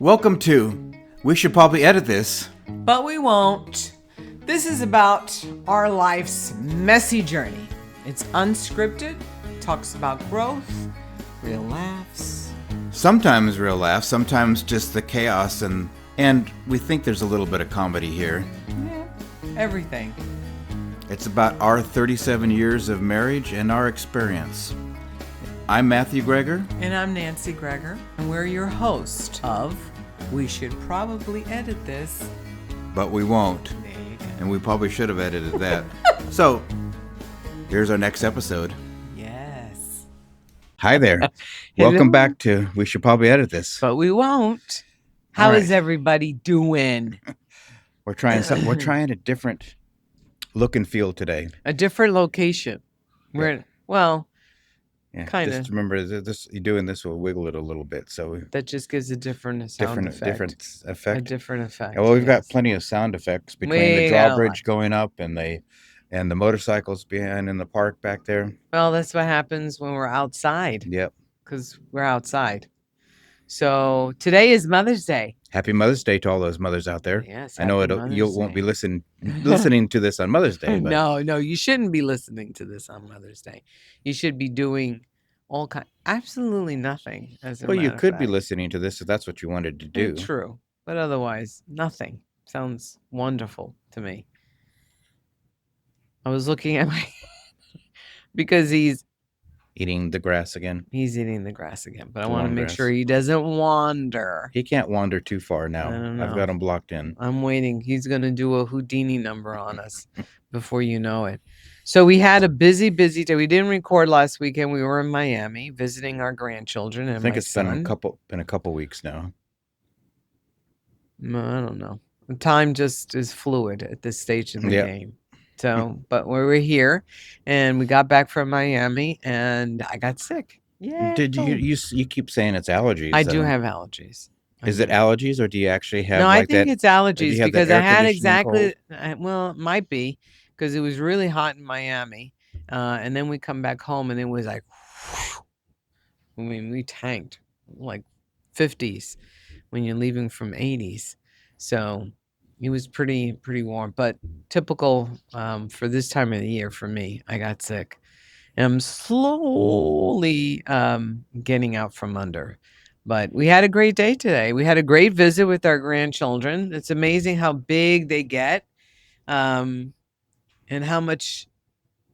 Welcome to We Should Probably Edit This. But we won't. This is about our life's messy journey. It's unscripted, talks about growth, real laughs. Sometimes real laughs, sometimes just the chaos, and we think there's a little bit of comedy here. Yeah, everything. It's about our 37 years of marriage and our experience. I'm Matthew Greger. And I'm Nancy Greger. And we're your host of We Should Probably Edit This. But we won't. There you go. And we probably should have edited that. So, here's our next episode. Yes. Hi there. Welcome back to We Should Probably Edit This. But we won't. How is everybody doing? We're trying a different look and feel today. A different location. Yeah. Kind of. Just remember, you're doing this will wiggle it a little bit, so That just gives a different different effect. A different effect. Yeah, well, we've got plenty of sound effects between the drawbridge going up and the motorcycles behind in the park back there. Well, that's what happens when we're outside. Yep. Because we're outside. So today is Mother's Day. Happy Mother's Day to all those mothers out there. Yes. I know you won't be listening to this on Mother's Day. But. No, you shouldn't be listening to this on Mother's Day. You should be doing absolutely nothing. Well, you could be listening to this if that's what you wanted to do. True, but otherwise, nothing. Sounds wonderful to me. I was looking at because he's eating the grass again. He's eating the grass again, but I want to make sure he doesn't wander. He can't wander too far now. I don't know. I've got him blocked in. I'm waiting. He's going to do a Houdini number on us before you know it. So we had a busy day. We didn't record last weekend. We were in Miami visiting our grandchildren and I think my it's son. been a couple weeks now. No, I don't know. Time just is fluid at this stage in the game. So, but we were here, and we got back from Miami, and I got sick. Yeah. Did you keep saying it's allergies? I do have allergies. Is it allergies, or do you actually have? No, I think it's allergies because I had it might be because it was really hot in Miami, and then we come back home, and it was like, I mean, we tanked like 50s when you're leaving from 80s, so. It was pretty warm, but typical for this time of the year for me. I got sick. And I'm slowly getting out from under. But we had a great day today. We had a great visit with our grandchildren. It's amazing how big they get and how much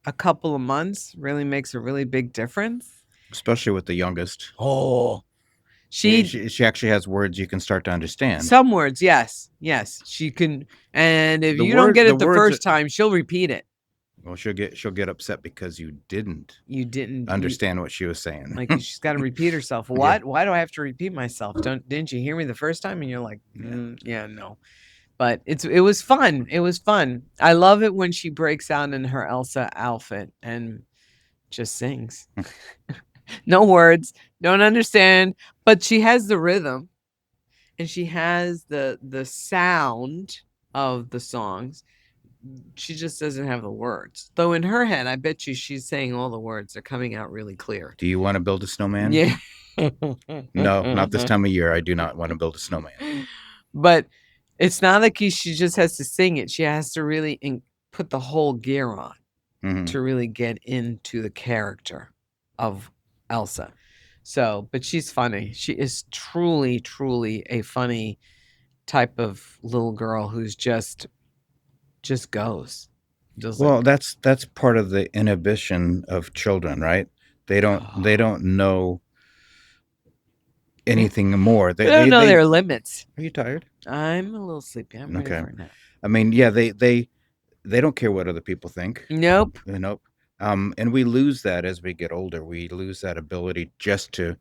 a couple of months really makes a really big difference. Especially with the youngest. Oh, She actually has words you can start to understand. Some words, yes, she can. And if you don't get it the first time, she'll repeat it. Well, she'll get upset because you didn't understand what she was saying. Like she's got to repeat herself. What? Yeah. Why do I have to repeat myself? Didn't you hear me the first time? And you're like, no. But it was fun. It was fun. I love it when she breaks out in her Elsa outfit and just sings. No words, don't understand, but she has the rhythm and she has the sound of the songs. She just doesn't have the words. Though in her head, I bet you she's saying all the words. They're coming out really clear. Do you want to build a snowman? Yeah. No, not this time of year. I do not want to build a snowman. But it's not like she just has to sing it. She has to really put the whole gear on to really get into the character of Elsa. So, but she's funny. She is truly a funny type of little girl who's just goes. That's part of the inhibition of children, right? They don't know anything more. They don't know their limits. Are you tired? I'm a little sleepy. I'm ready for a nap. I mean, yeah, they don't care what other people think. Nope. And we lose that as we get older. We lose that ability just to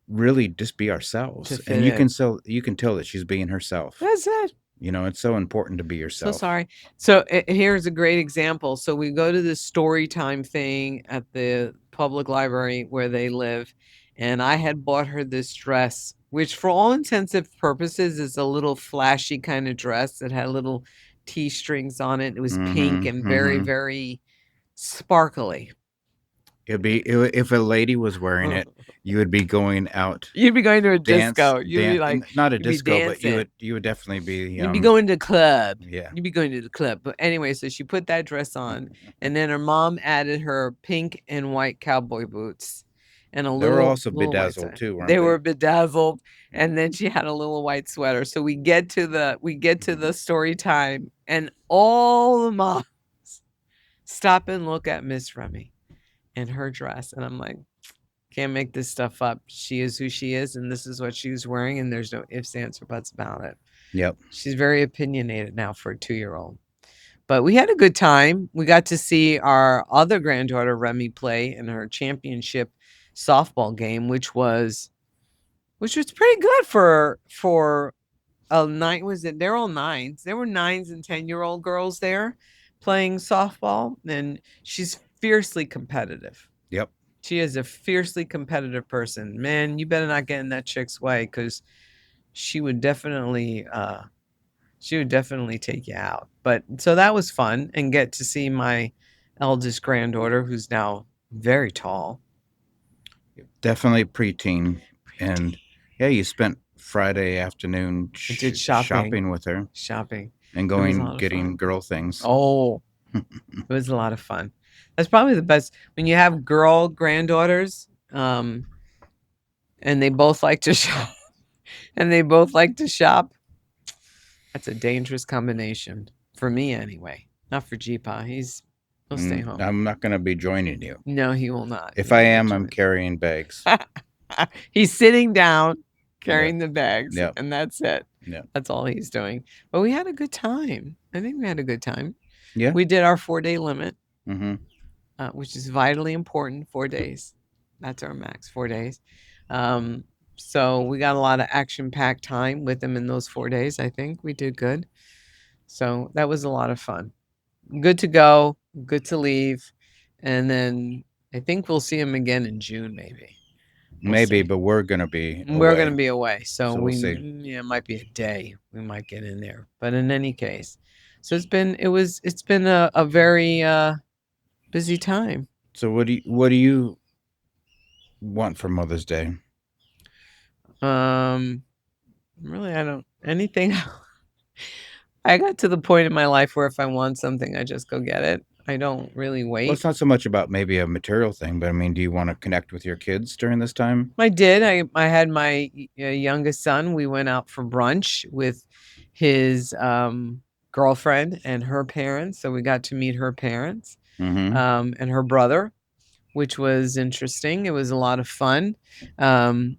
really just be ourselves. And you can tell that she's being herself. That's it. It's so important to be yourself. So sorry. So here's a great example. So we go to this story time thing at the public library where they live. And I had bought her this dress, which for all intents and purposes is a little flashy kind of dress that had little T-strings on it. It was pink and very, very sparkly. If a lady was wearing it, you would be going out You'd be going to a dance disco. You'd be like, not a you'd be disco, but dancing. you would definitely be You'd be going to the club. yeah. You'd be going to the club. But anyway, so she put that dress on, and then her mom added her pink and white cowboy boots and a They were also little white bedazzled sweater. too, weren't They they? were bedazzled, and then she had a little white sweater. So we get to the story time, and all the moms stop and look at Miss Remy and her dress, and I'm like, can't make this stuff up. She is who she is, and this is what she was wearing, and there's no ifs, ands, or buts about it. Yep. She's very opinionated now for a 2-year-old. But we had a good time. We got to see our other granddaughter, Remy, play in her championship softball game, which was pretty good for a nine. Was it? They're all nines. There were 9s and 10-year-old girls there playing softball, and she's fiercely competitive. Yep. She is a fiercely competitive person. Man, you better not get in that chick's way, because she would definitely take you out. But so that was fun, and get to see my eldest granddaughter, who's now very tall. Definitely preteen. And yeah, you spent Friday afternoon Did shopping with her. Shopping. And getting girl things. Oh, it was a lot of fun. That's probably the best when you have girl granddaughters, and they both like to shop. That's a dangerous combination for me, anyway. Not for Jeepa. He'll stay home. I'm not going to be joining you. No, he will not. If I am, I'm carrying bags. He's sitting down, carrying the bags, Yep. and that's it. Yeah, that's all he's doing. But we had a good time. I think we had a good time. Yeah, we did our 4-day limit, which is vitally important. 4 days. That's our max. 4 days. So we got a lot of action-packed time with him in those 4 days. I think we did good. So that was a lot of fun. Good to go, good to leave. And then I think we'll see him again in June, maybe. Maybe, but we're going to be away. We're going to be away. So we'll see. Yeah, it might be a day. We might get in there. But in any case, so it's been a very busy time. So what do you want for Mother's Day? Really, I don't anything. I got to the point in my life where if I want something, I just go get it. I don't really wait. Well, it's not so much about maybe a material thing, but I mean, do you want to connect with your kids during this time? I did. I had my youngest son. We went out for brunch with his girlfriend and her parents. So we got to meet her parents and her brother, which was interesting. It was a lot of fun. So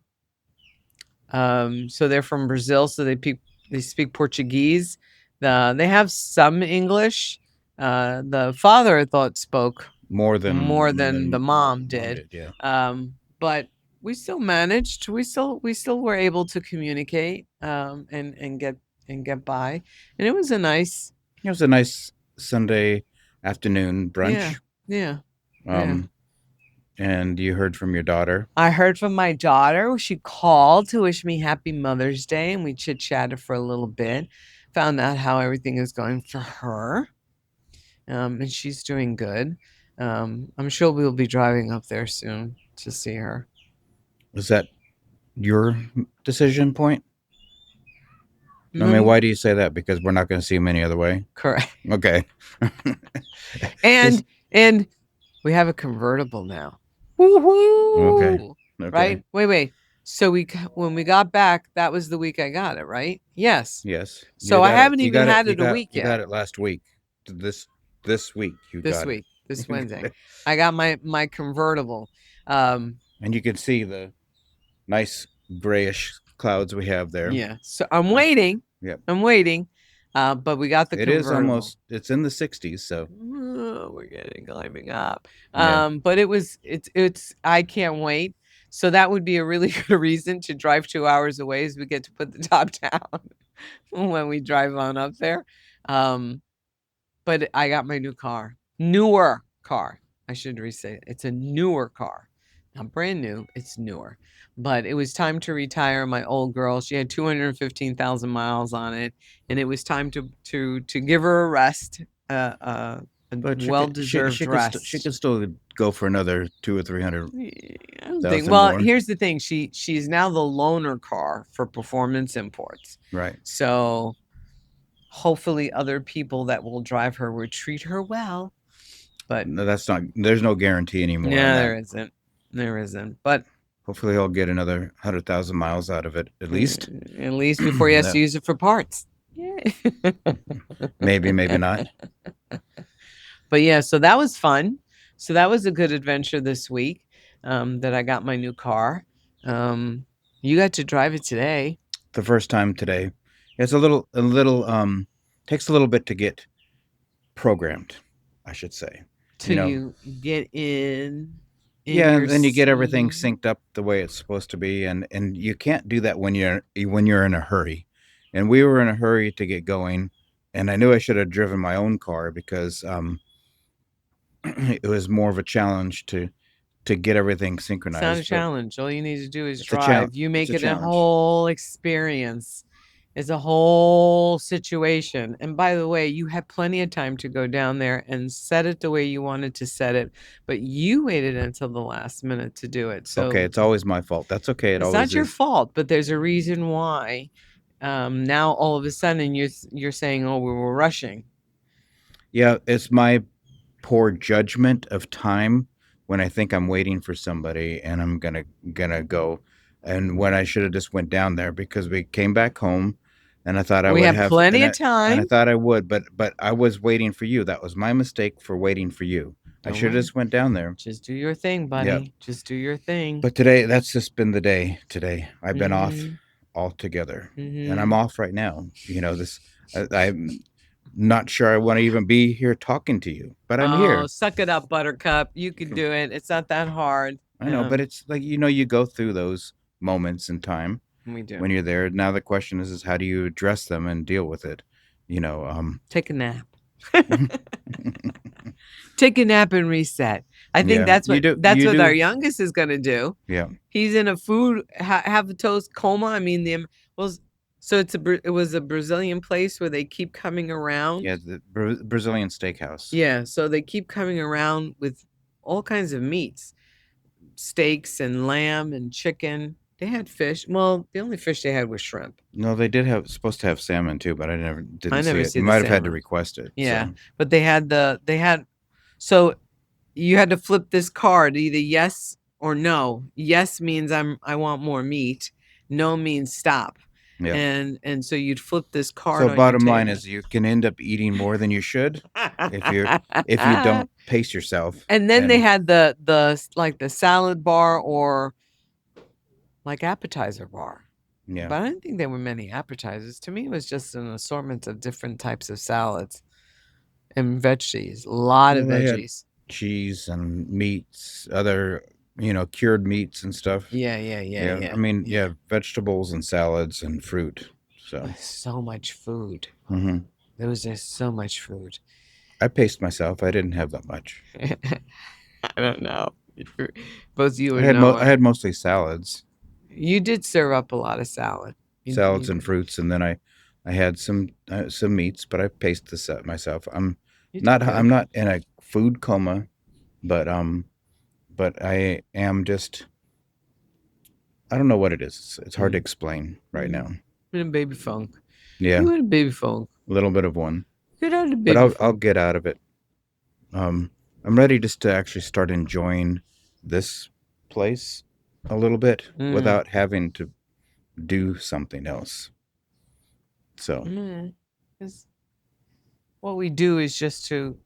they're from Brazil, so they speak Portuguese. They have some English. The father, I thought, spoke more than the mom did. Yeah. But we still managed. We still were able to communicate and get by. And it was a nice Sunday afternoon brunch. Yeah. And you heard from your daughter? I heard from my daughter. She called to wish me happy Mother's Day, and we chit-chatted for a little bit. Found out how everything is going for her. And she's doing good. I'm sure we'll be driving up there soon to see her. Was that your decision point? I mean, why do you say that? Because we're not going to see him any other way? Correct. Okay. and we have a convertible now. Woo-hoo! Okay. Right? Wait. So when we got back, that was the week I got it, right? Yes. So I haven't even had it a week yet. You got it last week. This week this Wednesday. I got my convertible. And you can see the nice grayish clouds we have there. Yeah. So I'm waiting. Yep. I'm waiting. But we got the convertible. It's in the 60s, so we're climbing up. But it's I can't wait. So that would be a really good reason to drive 2 hours away, as we get to put the top down when we drive on up there. But I got my newer car. I should re-say it. It's a newer car. Not brand new, it's newer. But it was time to retire my old girl. She had 215,000 miles on it, and it was time to give her a rest, But well-deserved rest. She could still go for another 200 or 300. I don't think. Well, here's the thing. She's now the loaner car for Performance Imports. Right. So hopefully other people that will drive her will treat her well. But no, that's not. There's no guarantee anymore. Yeah, there isn't. There isn't. But hopefully he'll get another 100,000 miles out of it at least. At least before he has to use it for parts. Yeah. Maybe not. But yeah, so that was fun. So that was a good adventure this week. That I got my new car. You got to drive it today. The first time today. It's a little takes a little bit to get programmed, I should say. Till you get in yeah, and then you get everything synced up the way it's supposed to be, and you can't do that when you're in a hurry. And we were in a hurry to get going, and I knew I should have driven my own car because it was more of a challenge to get everything synchronized. It's not a challenge. All you need to do is drive. You make it a whole experience. It's a whole situation. And by the way, you had plenty of time to go down there and set it the way you wanted to set it, but you waited until the last minute to do it. So okay, it's always my fault. That's okay. It's not your fault, but there's a reason why. Now all of a sudden you're saying, "Oh, we were rushing." Yeah, it's my poor judgment of time when I think I'm waiting for somebody and I'm gonna go, and when I should have just went down there because we came back home, and I thought we have plenty of time. And I thought I would, but I was waiting for you. That was my mistake for waiting for you. I should have just went down there. Just do your thing, buddy. Yep. Just do your thing. But today, that's just been the day. Today, I've been off altogether, and I'm off right now. I'm not sure I want to even be here talking to you, but I'm here. Suck it up, Buttercup. You can do it. It's not that hard. I know, but it's like you go through those moments in time. We do. When you're there. Now the question is how do you address them and deal with it? Take a nap. Take a nap and reset. I think that's what our youngest is going to do. Yeah. He's in a have a toast coma. I mean, so it was a Brazilian place where they keep coming around. Yeah, the Brazilian steakhouse. Yeah, so they keep coming around with all kinds of meats, steaks and lamb and chicken. They had fish. Well, the only fish they had was shrimp. No, they supposed to have salmon too, but I never see it. You might have had to request it. Yeah, so. But they had. So you had to flip this card either yes or no. Yes means I want more meat. No means stop. Yeah. And so you'd flip this card. So bottom line is you can end up eating more than you should if you don't pace yourself. And then they had the salad bar or like appetizer bar. Yeah. But I didn't think there were many appetizers. To me, it was just an assortment of different types of salads and veggies. A lot of veggies. Cheese and meats, other, cured meats and stuff. Yeah. I mean, vegetables and salads and fruit. So much food. Mm-hmm. There was just so much food. I paced myself. I didn't have that much. I don't know. Both you and I had mostly salads. You did serve up a lot of salad. Salads and fruits, and then I had some meats, but I paced this up myself. I'm not in a food coma, but I am just, I don't know what it is. It's hard to explain right now. In a baby funk. Yeah. You're in a baby funk. A little bit of one. Get out of the baby funk. But I'll get out of it. I'm ready just to actually start enjoying this place a little bit without having to do something else. So what we do is just to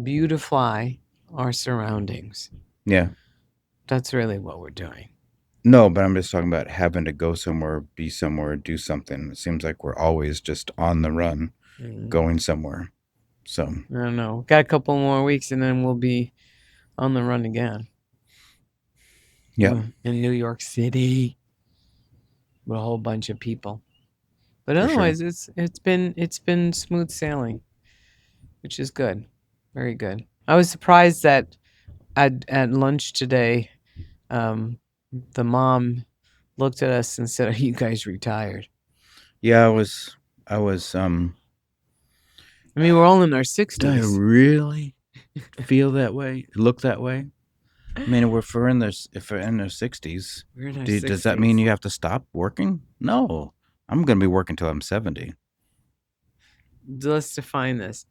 beautify our surroundings. Yeah. That's really what we're doing. No, but I'm just talking about having to go somewhere, be somewhere, do something. It seems like we're always just on the run, going somewhere. So I don't know. Got a couple more weeks and then we'll be on the run again. Yeah. In New York City with a whole bunch of people. But otherwise it's been smooth sailing, which is good. Very good. I was surprised that at lunch today, the mom looked at us and said, "Are you guys retired?" Yeah, I was I mean, we're all in our 60s. Really? feel that way, look that way. I mean, if we're in their 60s, We're in our does that mean 60s. you have to stop working? No, I'm going to be working till I'm 70. Let's define this.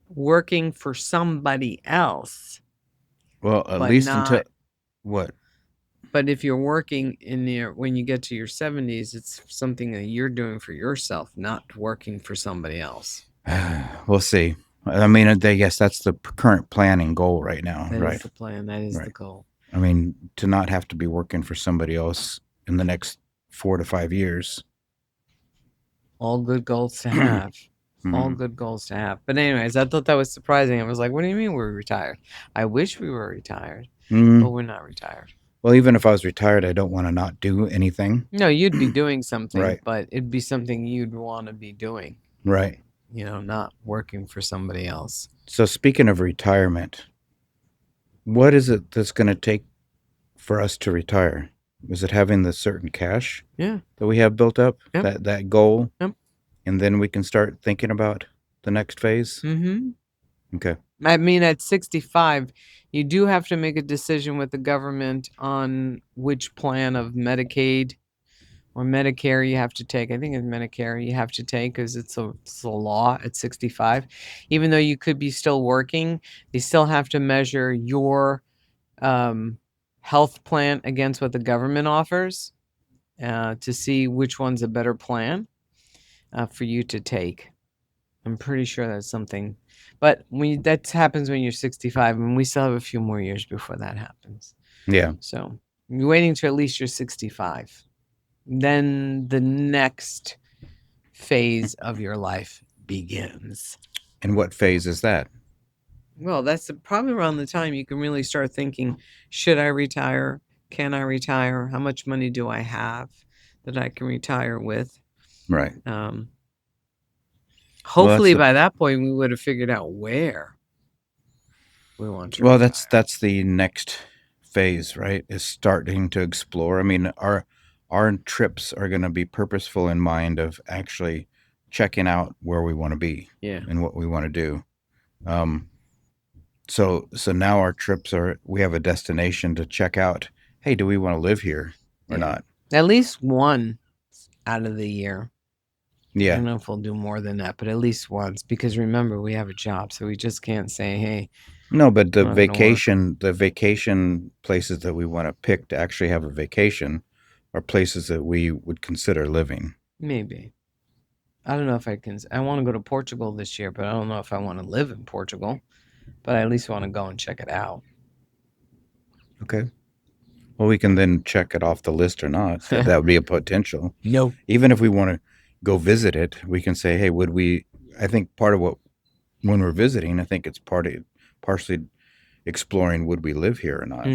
Working for somebody else, Well, at but least until not. what? But if you're working when you get to your 70s, it's something that you're doing for yourself, not working for somebody else. We'll see. I mean, yes, that's the current planning goal right now, That right? is the plan. That is the Right. goal. I mean, to not have to be working for somebody else in the next 4 to 5 years. All good goals to have. All good goals to have. But anyways, I thought that was surprising. I was like, what do you mean we're retired? I wish we were retired, but we're not retired. Well, even if I was retired, I don't want to not do anything. No, you'd be doing something, Right. but it'd be something you'd want to be doing. Right. Not working for somebody else. So speaking of retirement, what is it that's going to take for us to retire? Is it having the certain cash that we have built up, that goal? Yep. And then we can start thinking about the next phase? Mm-hmm. Okay. I mean, at 65, you do have to make a decision with the government on which plan of Medicaid or Medicare you have to take. I think it's Medicare you have to take because it's a law at 65. Even though you could be still working, they still have to measure your health plan against what the government offers to see which one's a better plan for you to take. I'm pretty sure that's something. But that happens when you're 65, and we still have a few more years before that happens. Yeah. So you're waiting till at least you're 65. Then the next phase of your life begins. And what phase is that? Well, that's probably around the time you can really start thinking, should I retire? Can I retire? How much money do I have that I can retire with? Right. Hopefully by that point we would have figured out where we want to retire. That's the next phase, right? Is starting to explore. I mean, our trips are going to be purposeful in mind of actually checking out where we want to be and what we want to do. So now our trips we have a destination to check out. Hey, do we want to live here or not? At least one out of the year. Yeah. I don't know if we'll do more than that, but at least once, because remember, we have a job, so we just can't say, hey. No, but the vacation places that we want to pick to actually have a vacation are places that we would consider living. Maybe. I don't know if I want to go to Portugal this year, but I don't know if I want to live in Portugal. But I at least want to go and check it out. Okay. Well, we can then check it off the list or not. That would be a potential. No. Even if we want to go visit it, we can say, hey, I think part of when we're visiting, I think it's partially exploring, would we live here or not?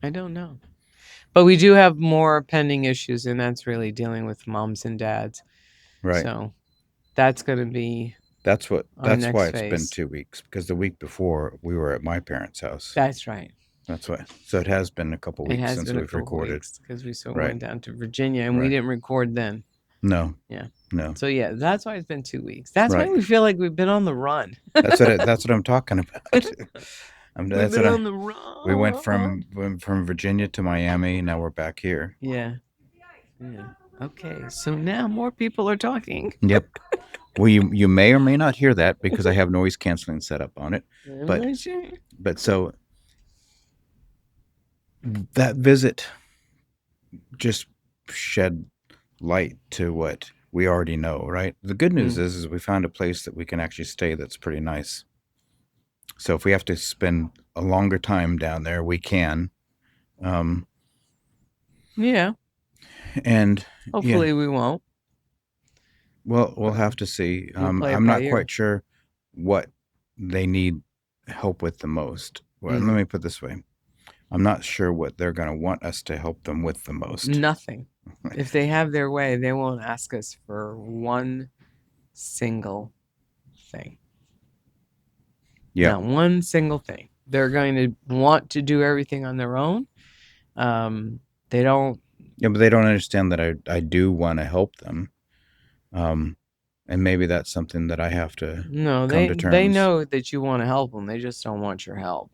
I don't know. But we do have more pending issues, and that's really dealing with moms and dads. Right. So that's going to be that's why it's phase. been 2 weeks, because the week before we were at my parents' house. That's right. That's why. So it has been a couple weeks since we've recorded. Because we went down to Virginia, and we didn't record then. No. Yeah. No. So yeah, that's why it's been 2 weeks. That's why we feel like we've been on the run. That's what I'm talking about. We've been on the run. We went from Virginia to Miami. Now we're back here. Yeah. Okay. So now more people are talking. Yep. Well, you may or may not hear that because I have noise canceling set up on it. But so that visit just shed light to what we already know, right? The good news is we found a place that we can actually stay that's pretty nice. So if we have to spend a longer time down there, we can. Yeah. And hopefully we won't. Well, we'll have to see. I'm not quite sure what they need help with the most. Well, let me put it this way. I'm not sure what they're going to want us to help them with the most. Nothing. If they have their way, they won't ask us for one single thing. Yeah. Not one single thing. They're going to want to do everything on their own. They don't. Yeah, but they don't understand that I do want to help them. And maybe that's something that I have to No, come to they terms. know that you want to help them. They just don't want your help.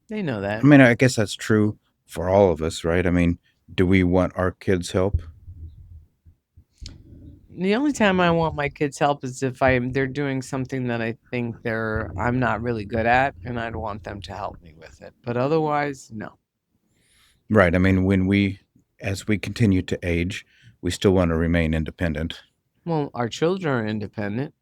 They know that. I mean, I guess that's true for all of us, right? I mean, do we want our kids' help? The only time I want my kids' help is if they're doing something that I think I'm not really good at, and I'd want them to help me with it. But otherwise, no. Right. I mean, as we continue to age, we still want to remain independent. Well, our children are independent.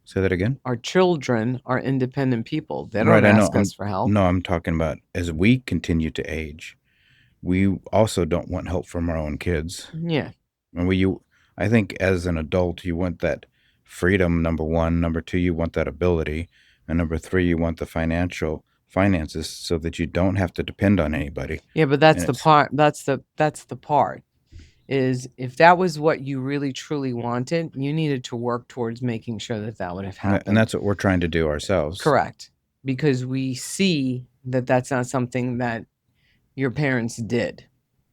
Say that again. Our children are independent people. They don't Right. I know. ask us for help. No, I'm talking about as we continue to age, we also don't want help from our own kids. Yeah. And I think as an adult, you want that freedom. Number one. Number two, you want that ability, and number three, you want the finances so that you don't have to depend on anybody. Yeah, but that's And the it's part. That's the part. Is if that was what you really truly wanted, you needed to work towards making sure that that would have and happened. that's what we're trying to do ourselves. Correct. Because we see that that's not something that your parents did.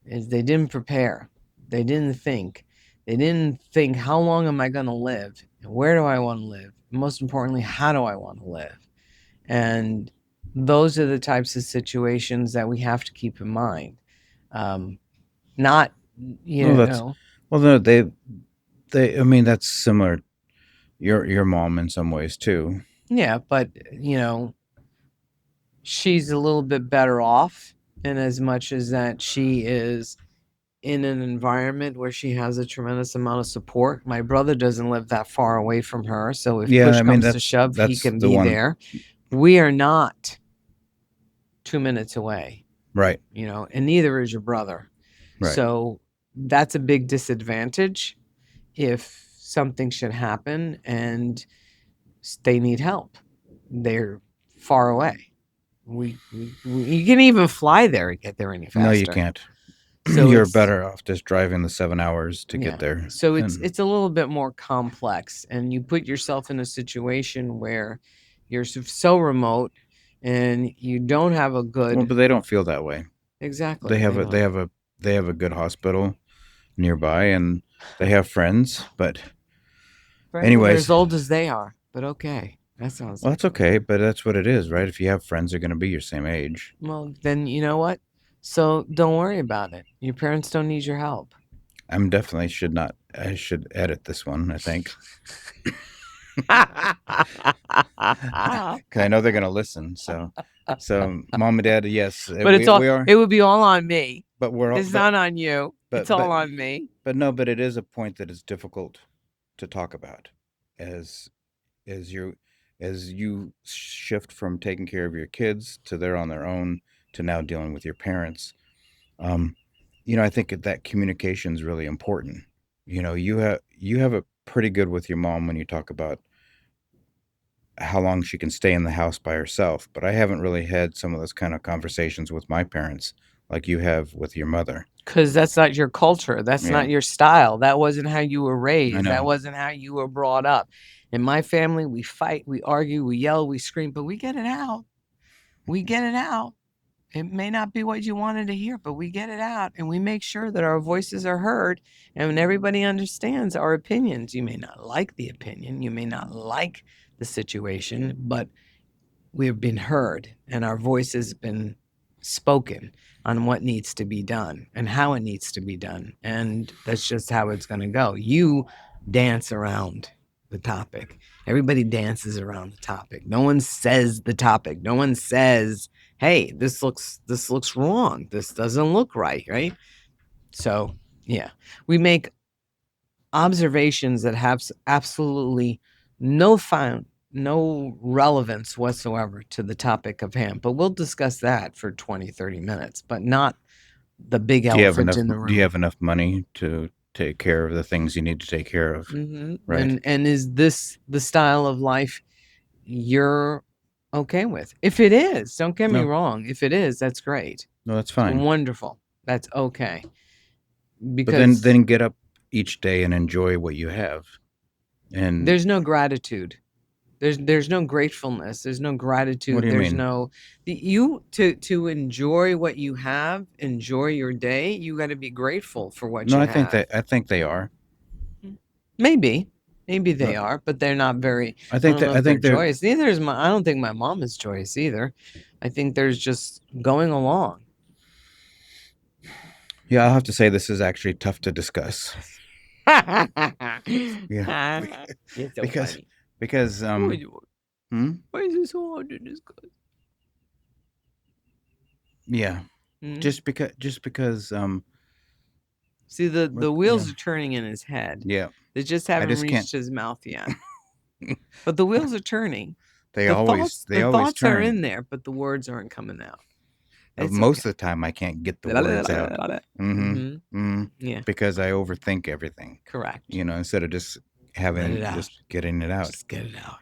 Is they didn't prepare. They didn't think. They didn't think, how long am I going to live? And where do I want to live? Most importantly, how do I want to live? And those are the types of situations that we have to keep in mind. Not, Well, no, I mean, that's similar. Your mom in some ways too. Yeah, but she's a little bit better off in as much as that she is in an environment where she has a tremendous amount of support. My brother doesn't live that far away from her, so if Yeah, push I mean comes to shove, he that's can the be one. there. We are not 2 minutes away, Right. And neither is your brother. Right. So that's a big disadvantage if something should happen and they need help. They're far away. You can even fly there and get there any faster. No, you can't. So you're better off just driving the 7 hours to get there. So it's a little bit more complex, and you put yourself in a situation where you're so remote and you don't have a good. Well, but they don't feel that way. Exactly. They have a good hospital nearby, and they have friends. But anyways, they're as old as they are. But okay, that sounds. Well, that's okay, but that's what it is, right? If you have friends, they're going to be your same age. Well, then you know what? So don't worry about it. Your parents don't need your help. I'm definitely should not. I should edit this one, I think. Because I know they're going to listen. So, mom and dad, yes. But it would be all on me. But it's not on you. It's all on me. But no, but it is a point that is difficult to talk about as you shift from taking care of your kids to they're on their own to now dealing with your parents. I think that communication is really important. You have it pretty good with your mom when you talk about how long she can stay in the house by herself, but I haven't really had some of those kind of conversations with my parents like you have with your mother. Because that's not your culture. That's not your style. That wasn't how you were raised. That wasn't how you were brought up. In my family, we fight, we argue, we yell, we scream, but we get it out. We get it out. It may not be what you wanted to hear, but we get it out, and we make sure that our voices are heard, and when everybody understands our opinions. You may not like the opinion, you may not like the situation, but we've been heard, and our voice has been spoken on what needs to be done and how it needs to be done, and that's just how it's going to go. You dance around the topic. Everybody dances around the topic. No one says the topic. No one says, hey, this looks wrong. This doesn't look right? So, yeah. We make observations that have absolutely no relevance whatsoever to the topic of hand. But we'll discuss that for 20, 30 minutes, but not the big elephant in the room. Do you have enough money to take care of the things you need to take care of? Mm-hmm. Right. And is this the style of life you're okay with? If it is, don't get me wrong. If it is, that's great. No, that's fine. It's wonderful. That's okay. Because then get up each day and enjoy what you have. And there's no gratitude. There's no gratefulness. There's no gratitude. What do you there's mean? To enjoy what you have, enjoy your day. You got to be grateful for what you have. I think they are. Maybe. Maybe they are, but they're not very. I think don't know if they're joyous. Neither is I don't think my mom is joyous either. I think there's just going along. Yeah, I'll have to say this is actually tough to discuss. Yeah, You're so because funny. because Why is it so hard to discuss? Yeah, just because See, the wheels are turning in his head. Yeah, they just haven't reached his mouth yet. But the wheels are turning. They the always thoughts turn. are in there, but the words aren't coming out. Most of the time, I can't get the words out. Yeah, because I overthink everything. correct. Instead of just getting it out. Just get it out.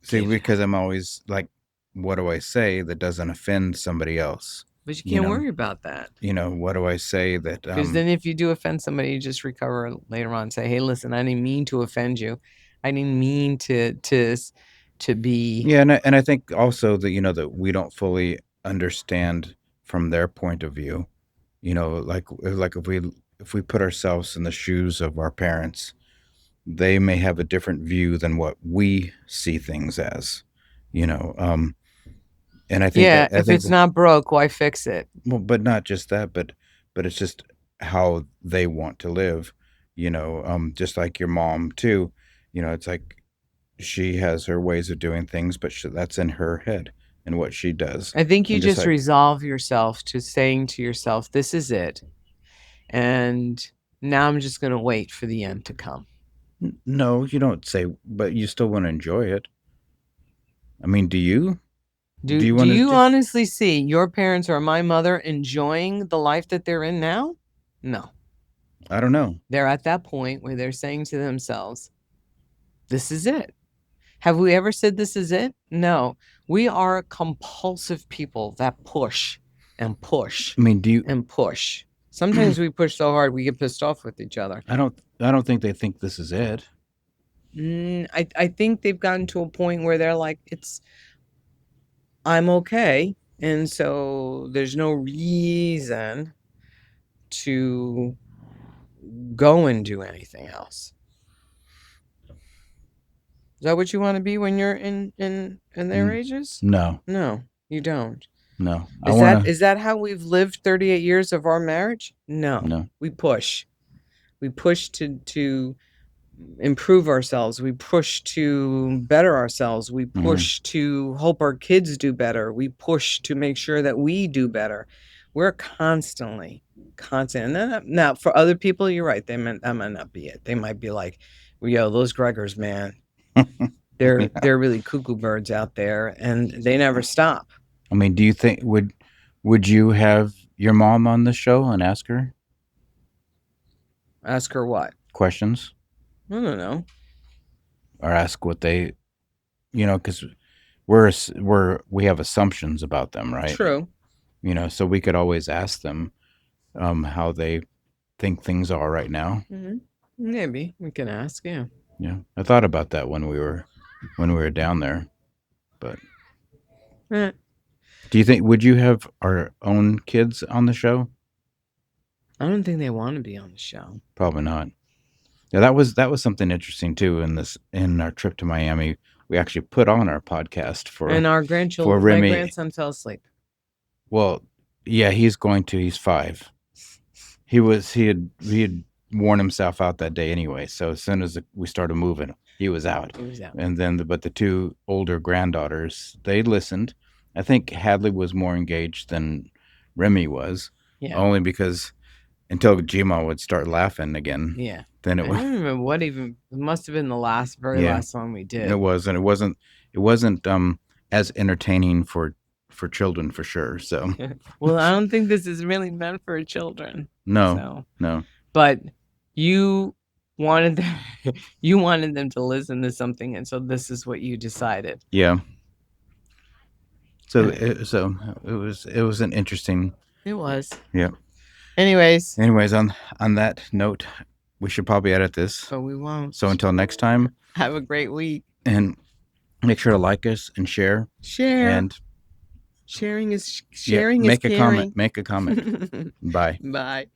See, because I'm always like, what do I say that doesn't offend somebody else? But you can't worry about that. What do I say that? Because then if you do offend somebody, you just recover later on and say, hey, listen, I didn't mean to offend you. I didn't mean to be. Yeah, and I think also that that we don't fully understand from their point of view. Like if we put ourselves in the shoes of our parents, they may have a different view than what we see things as. And I think if it's not broke, why fix it? Well, but not just that, but it's just how they want to live. Just like your mom too. It's like she has her ways of doing things, but that's in her head and what she does. I think you just resolve yourself to saying to yourself, this is it. And now I'm just going to wait for the end to come. No, you don't say, but you still want to enjoy it. I mean, do you? Do you honestly see your parents or my mother enjoying the life that they're in now? No. I don't know. They're at that point where they're saying to themselves, this is it. Have we ever said this is it? No. We are compulsive people that push and push. I mean, and push. Sometimes we push so hard we get pissed off with each other. I don't think they think this is it. I think they've gotten to a point where they're like, I'm okay, and so there's no reason to go and do anything else. Is that what you want to be when you're in their ages? No, you don't. No. Is that how we've lived 38 years of our marriage? No. We push. We push to improve ourselves. We push to better ourselves. We push to hope our kids do better. We push to make sure that we do better. We're constant. And then, now, for other people, you're right. That might not be it. They might be like, yo, those Gregors, man, they're really cuckoo birds out there, and they never stop. I mean, do you think would you have your mom on the show and ask her? Ask her what? Questions? I don't know. Or ask what they, because we have assumptions about them, right? True. So we could always ask them how they think things are right now. Mm-hmm. Maybe we can ask. Yeah. Yeah, I thought about that when we were down there, but. Do you think would you have our own kids on the show? I don't think they want to be on the show. Probably not. Yeah, that was something interesting too. In our trip to Miami, we actually put on our podcast and our grandchildren. My grandson fell asleep. Well, yeah, he's 5. He had worn himself out that day anyway. So as soon as we started moving, he was out. And then, but the 2 older granddaughters, they listened. I think Hadley was more engaged than Remy was. Yeah. Only because until Gma would start laughing again. Yeah. Then I don't remember what even. It must have been the last one we did. It was, and it wasn't as entertaining for children for sure. So. Well, I don't think this is really meant for children. No. But you wanted them to listen to something, and so this is what you decided. Yeah. So it was an interesting. It was. Yeah. Anyways, on that note, we should probably edit this. But we won't. So until next time. Have a great week. And make sure to like us and share. And sharing is caring. Make a comment. Bye. Bye.